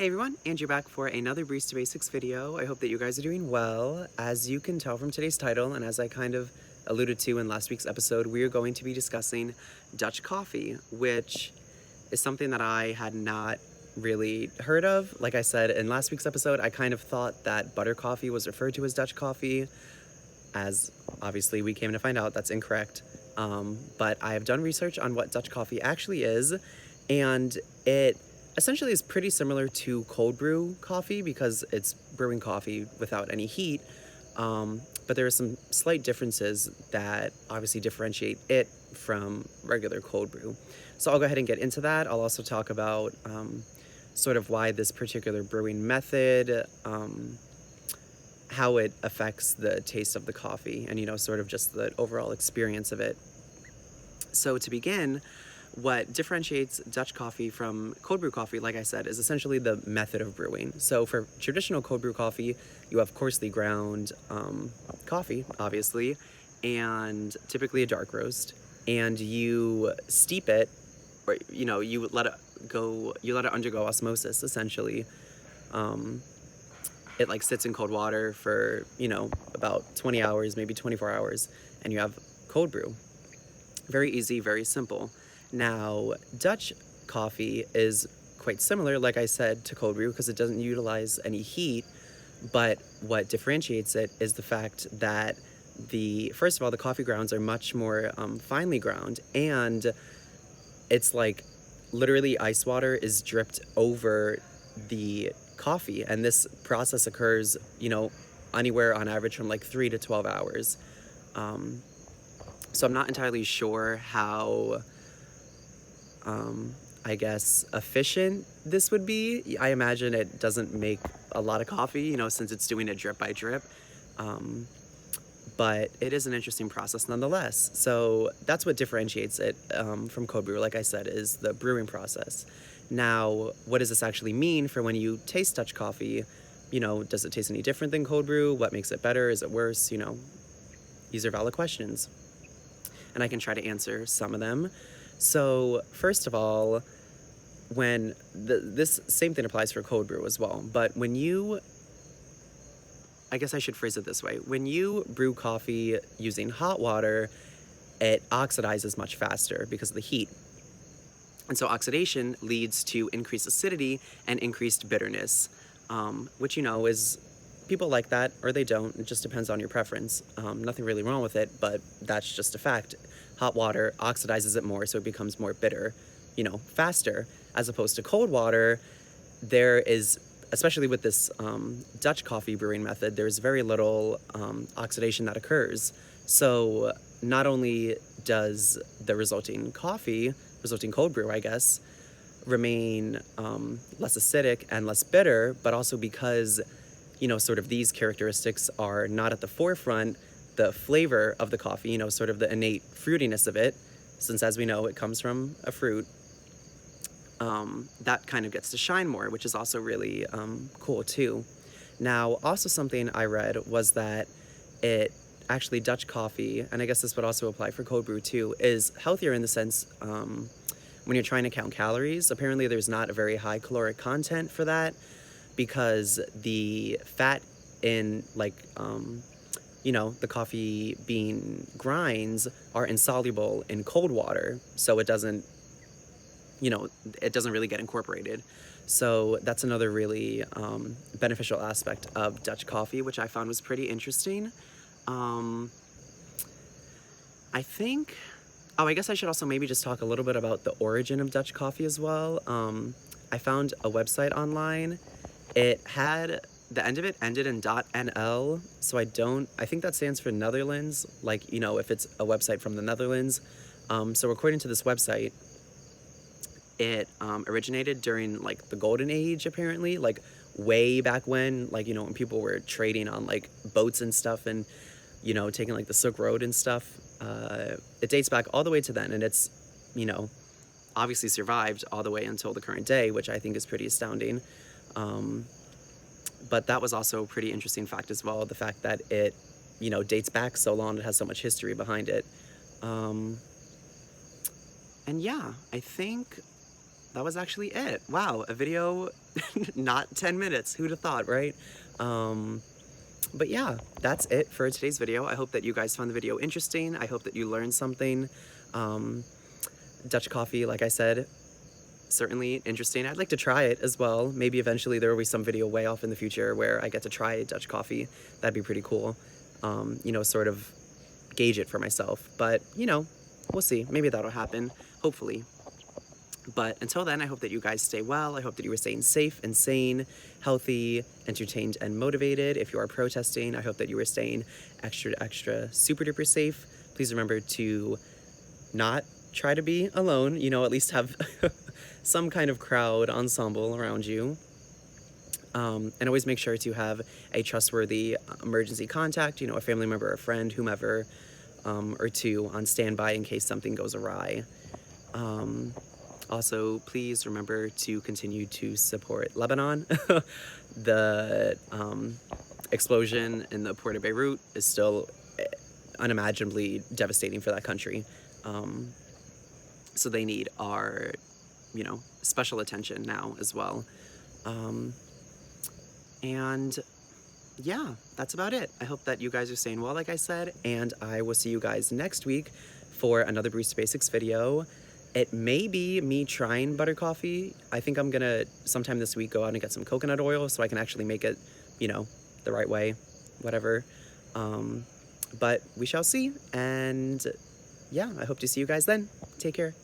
Hey everyone, Andrew back for another Barista Basics video. I hope that you guys are doing well. As you can tell from today's title, and as I kind of alluded to in last week's episode, we are going to be discussing Dutch coffee, which is something that I had not really heard of. Like I said in last week's episode, I kind of thought that butter coffee was referred to as Dutch coffee, as obviously we came to find out that's incorrect. But I have done research on what Dutch coffee actually is, and it essentially is pretty similar to cold brew coffee because it's brewing coffee without any heat. But there are some slight differences that obviously differentiate it from regular cold brew. So I'll go ahead and get into that. I'll also talk about sort of why this particular brewing method, how it affects the taste of the coffee, and sort of just the overall experience of it. So to begin, what differentiates Dutch coffee from cold brew coffee, like I said, is essentially the method of brewing. So for traditional cold brew coffee, you have coarsely ground coffee, obviously, and typically a dark roast, and you steep it, or you let it undergo osmosis, essentially. It like sits in cold water for about 20 hours, maybe 24 hours, and you have cold brew. Very easy, very simple. Now, Dutch coffee is quite similar, like I said, to cold brew because it doesn't utilize any heat, but what differentiates it is the fact that first of all, the coffee grounds are much more finely ground, and it's like literally ice water is dripped over the coffee, and this process occurs, anywhere on average from like 3 to 12 hours. So I'm not entirely sure how I guess efficient this would be. I imagine it doesn't make a lot of coffee, since it's doing it drip by drip. But it is an interesting process nonetheless. So that's what differentiates it from cold brew, like I said, is the brewing process. Now, what does this actually mean for when you taste Dutch coffee? Does it taste any different than cold brew? What makes it better? Is it worse? These are valid questions, and I can try to answer some of them. So first of all, when this same thing applies for cold brew as well, but I guess I should phrase it this way. When you brew coffee using hot water, it oxidizes much faster because of the heat. And so oxidation leads to increased acidity and increased bitterness, which, is people like that or they don't. It just depends on your preference. Nothing really wrong with it, but that's just a fact. Hot water oxidizes it more, so it becomes more bitter, faster, as opposed to cold water. There is, especially with this Dutch coffee brewing method, there's very little oxidation that occurs. So not only does the resulting cold brew, I guess, remain less acidic and less bitter, but also because, sort of these characteristics are not at the forefront, the flavor of the coffee, sort of the innate fruitiness of it, since as we know, it comes from a fruit, that kind of gets to shine more, which is also really cool too. Now, also something I read was that Dutch coffee, and I guess this would also apply for cold brew too, is healthier in the sense when you're trying to count calories. Apparently there's not a very high caloric content for that because the fat in the coffee bean grinds are insoluble in cold water, so it doesn't really get incorporated. So that's another really beneficial aspect of Dutch coffee, which I found was pretty interesting. I guess I should also maybe just talk a little bit about the origin of Dutch coffee as well. I found a website online. It had the end of it ended in .nl, so I think that stands for Netherlands, if it's a website from the Netherlands. So according to this website, it originated during the golden age, apparently, way back when, when people were trading on boats and stuff, and taking the Silk Road and stuff. It dates back all the way to then, and it's obviously survived all the way until the current day, which I think is pretty astounding. But that was also a pretty interesting fact as well, the fact that it dates back so long, it has so much history behind it. And yeah, I think that was actually it. Wow, a video, not 10 minutes. Who'd have thought, right? But yeah, that's it for today's video. I hope that you guys found the video interesting. I hope that you learned something. Dutch coffee, like I said, certainly interesting. I'd like to try it as well. Maybe eventually there will be some video way off in the future where I get to try Dutch coffee. That'd be pretty cool. You know, sort of gauge it for myself. But, you know, we'll see. Maybe that'll happen, hopefully. But until then, I hope that you guys stay well. I hope that you are staying safe and sane, healthy, entertained, and motivated. If you are protesting, I hope that you are staying extra, super duper safe. Please remember to not try to be alone, you know, at least have some kind of crowd ensemble around you. And always make sure to have a trustworthy emergency contact, you know, a family member, a friend, whomever, or two on standby in case something goes awry. Also, please remember to continue to support Lebanon. The explosion in the port of Beirut is still unimaginably devastating for that country. So they need our, you know, special attention now as well. And yeah, that's about it. I hope that you guys are staying well, like I said, and I will see you guys next week for another Barista Basics video. It may be me trying butter coffee. I think I'm gonna sometime this week go out and get some coconut oil so I can actually make it, you know, the right way, whatever. But we shall see, and yeah, I hope to see you guys then. Take care.